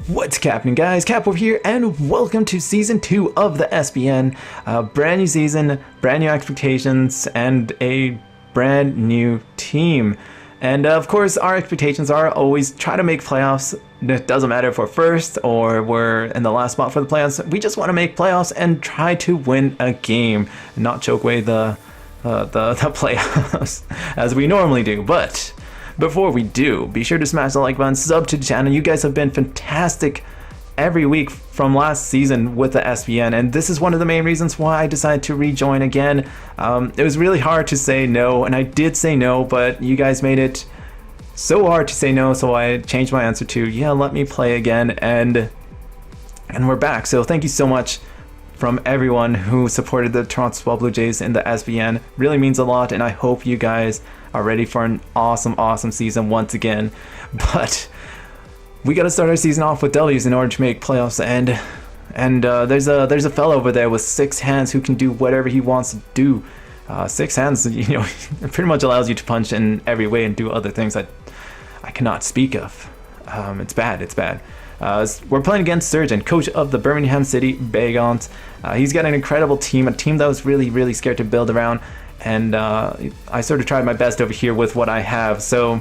What's happening, guys? Cap over here, and welcome to Season 2 of the SBN. Brand new season, brand new expectations, and a brand new team. And of course, our expectations are always try to make playoffs. It doesn't matter if we're first or we're in the last spot for the playoffs. We just want to make playoffs and try to win a game, and not choke away the playoffs as we normally do. But before we do, be sure to smash the like button, sub to the channel. You guys have been fantastic every week from last season with the SBN, and this is one of the main reasons why I decided to rejoin again. It was really hard to say no, and I did say no, but you guys made it so hard to say no, so I changed my answer to, yeah, let me play again, and we're back. So thank you so much from everyone who supported the Toronto SwaBlu Jays in the SBN. Really means a lot, and I hope you guys are ready for an awesome season once again. But we got to start our season off with W's in order to make playoffs, and there's a fellow over there with 6 hands who can do whatever he wants to do. 6 hands, you know, it pretty much allows you to punch in every way and do other things that I cannot speak of. It's bad. We're playing against Surgeon, coach of the Birmingham City Bagons. He's got an incredible team, a team that was really scared to build around, and I sort of tried my best over here with what I have. So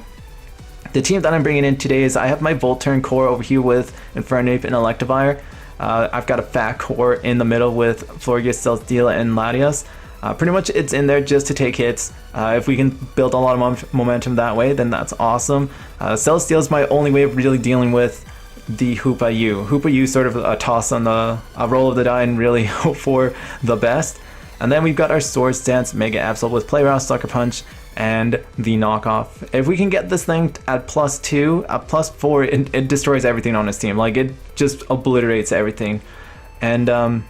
the team that I'm bringing in today is I have my Volt Turn core over here with Infernape and Electivire. I've got a fat core in the middle with Florges, Celesteela, and Latias. Pretty much it's in there just to take hits. If we can build a lot of momentum that way, then that's awesome. Celesteela is my only way of really dealing with the Hoopa U. Hoopa U sort of a toss on a roll of the die and really hope for the best. And then we've got our Swords Dance, Mega Absol with Play Rough, Sucker Punch, and the knockoff. If we can get this thing at +2, at +4, it destroys everything on his team. Like, it just obliterates everything. And a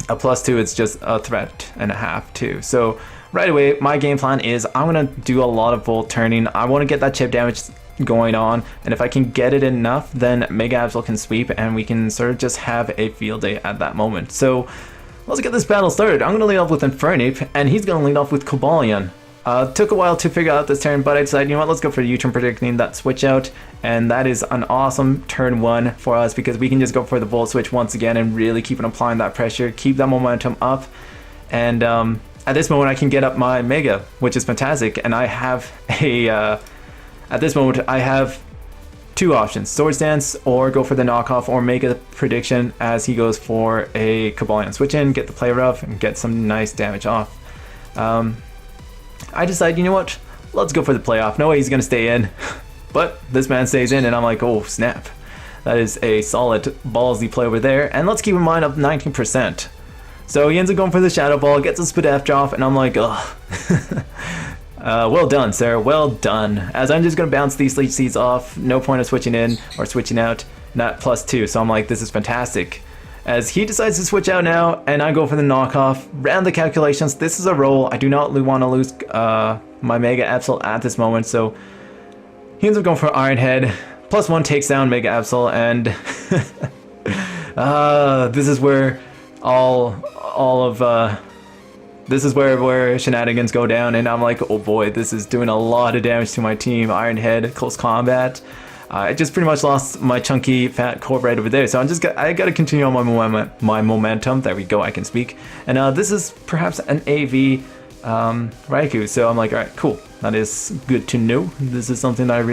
+2, it's just a threat and a half too. So right away, my game plan is I'm gonna do a lot of Volt Turning. I want to get that chip damage going on, and if I can get it enough, then Mega Absol can sweep, and we can sort of just have a field day at that moment. So let's get this battle started. I'm gonna lead off with Infernape, and he's gonna lead off with Cobalion. Took a while to figure out this turn, but I decided, you know what, let's go for the U-turn, predicting that switch out, and that is an awesome turn 1 for us because we can just go for the Volt Switch once again and really keep on applying that pressure, keep that momentum up, and at this moment I can get up my Mega, which is fantastic, and I have a at this moment I have 2 options: Swords Dance or go for the knockoff, or make a prediction as he goes for a Cobalion switch in, get the Play Rough, and get some nice damage off. I decide, you know what, let's go for the playoff. No way he's gonna stay in, but this man stays in, and I'm like, oh snap, that is a solid ballsy play over there. And let's keep in mind up 19%. So he ends up going for the Shadow Ball, gets a Spadef off, and I'm like, ugh. Well done, sir, well done. As I'm just gonna bounce these Leech Seeds off, no point of switching in or switching out, not +2, so I'm like, this is fantastic. As he decides to switch out now, and I go for the knockoff. Ran the calculations, this is a roll. I do not want to lose my Mega Absol at this moment, so he ends up going for Iron Head. +1 takes down Mega Absol, and this is where this is where shenanigans go down, and I'm like, oh boy, this is doing a lot of damage to my team. Iron Head, close combat. I just pretty much lost my chunky fat core right over there, so I gotta continue on my momentum. There we go, I can speak. And this is perhaps an AV Raikou, so I'm like, alright, cool, that is good to know. This is something that I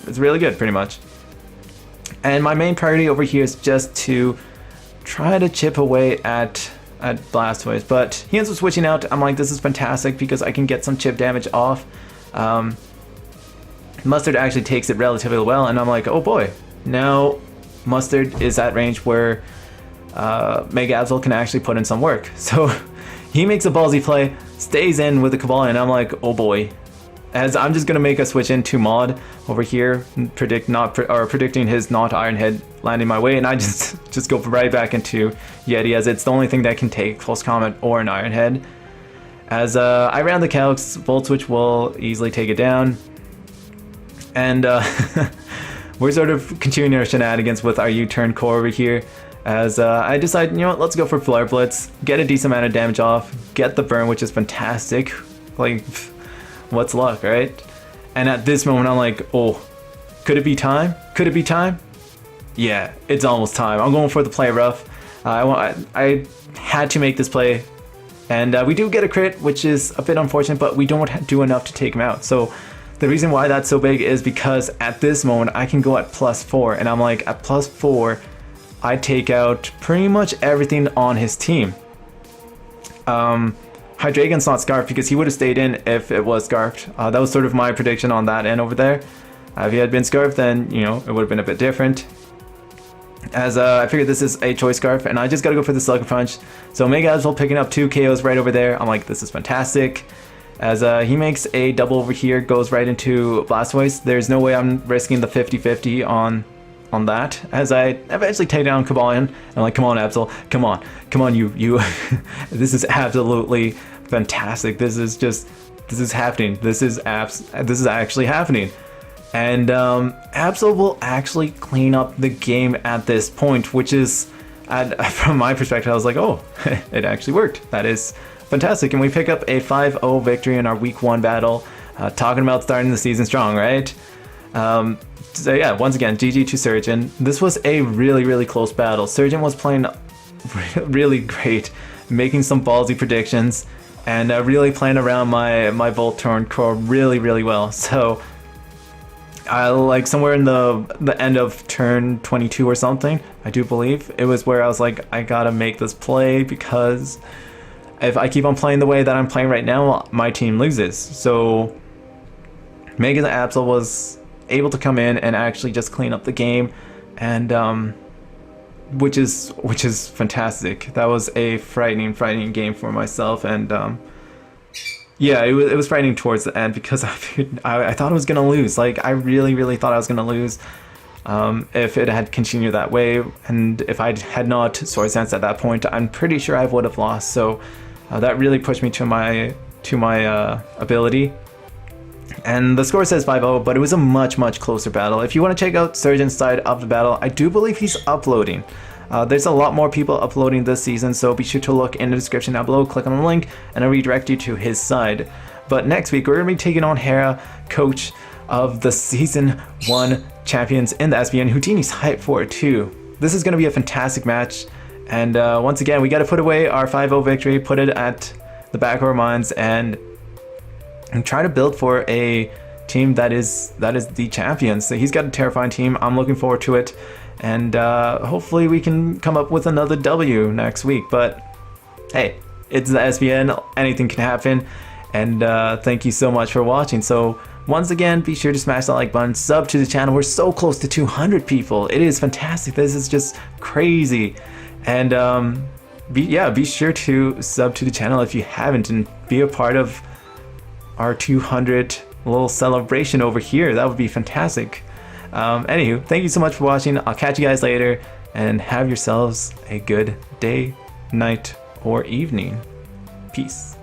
it's really good, pretty much. And my main priority over here is just to try to chip away at Blastoise, but he ends up switching out. I'm like, this is fantastic because I can get some chip damage off. Mustard actually takes it relatively well, and I'm like, oh boy, now Mustard is at range where Mega Absol can actually put in some work. So he makes a ballsy play, stays in with the Cobalion, and I'm like, oh boy. As I'm just gonna make a switch into Mod over here, predicting his not Iron Head landing my way, and I just go right back into Yeti, as it's the only thing that can take Close Combat or an Iron Head. As I ran the calcs, Volt Switch will easily take it down. And we're sort of continuing our shenanigans with our U-turn core over here, as I decide, you know what, let's go for Flare Blitz, get a decent amount of damage off, get the burn, which is fantastic. Like, what's luck, right? And at this moment I'm like, oh, could it be time? Could it be time? Yeah, it's almost time. I'm going for the play rough. I had to make this play, and we do get a crit, which is a bit unfortunate, but we don't do enough to take him out. So the reason why that's so big is because at this moment I can go at +4, and I'm like, at +4 I take out pretty much everything on his team. Hydreigon's not scarfed because he would have stayed in if it was scarfed. That was sort of my prediction on that end over there. If he had been scarfed, then, you know, it would have been a bit different. As I figured this is a choice scarf, and I just gotta go for the Sucker Punch. So Mega Absol picking up 2 KOs right over there. I'm like, this is fantastic. As he makes a double over here, goes right into Blastoise. There's no way I'm risking the 50-50 on that. As I eventually take down Kabalion, I'm like, come on Absol, come on you. This is absolutely fantastic. This is happening. This is actually happening. And Absol will actually clean up the game at this point, which is, from my perspective, I was like, oh, it actually worked. That is fantastic. And we pick up a 5-0 victory in our week 1 battle. Talking about starting the season strong, right? So yeah, once again, GG to Surgeon. This was a really close battle. Surgeon was playing really great, making some ballsy predictions, and really playing around my Voltorn core really well. So like somewhere in the end of turn 22 or something, I do believe, it was where I was like, I gotta make this play, because if I keep on playing the way that I'm playing right now, my team loses. So Mega Absol was able to come in and actually just clean up the game, and which is fantastic. That was a frightening game for myself, and yeah, it was frightening towards the end, because I thought I was gonna lose. Like, I really thought I was gonna lose if it had continued that way, and if I had not Sword Dance at that point, I'm pretty sure I would have lost. So that really pushed me to my ability. And the score says 5-0, but it was a much closer battle. If you want to check out Surgeon's side of the battle, I do believe he's uploading. There's a lot more people uploading this season, so be sure to look in the description down below, click on the link, and I'll redirect you to his side. But next week, we're going to be taking on Hera, coach of the Season 1 champions in the SBN. Houdini's hyped for it too. This is going to be a fantastic match, and once again, we got to put away our 5-0 victory, put it at the back of our minds, and try to build for a team that is the champions. So he's got a terrifying team. I'm looking forward to it, and hopefully we can come up with another W next week. But hey, it's the SBN, anything can happen, and thank you so much for watching. So once again, be sure to smash that like button, sub to the channel. We're so close to 200 people. It is fantastic. This is just crazy. And be sure to sub to the channel if you haven't, and be a part of our 200 little celebration over here. That would be fantastic. Anywho, thank you so much for watching. I'll catch you guys later, and have yourselves a good day, night, or evening. Peace.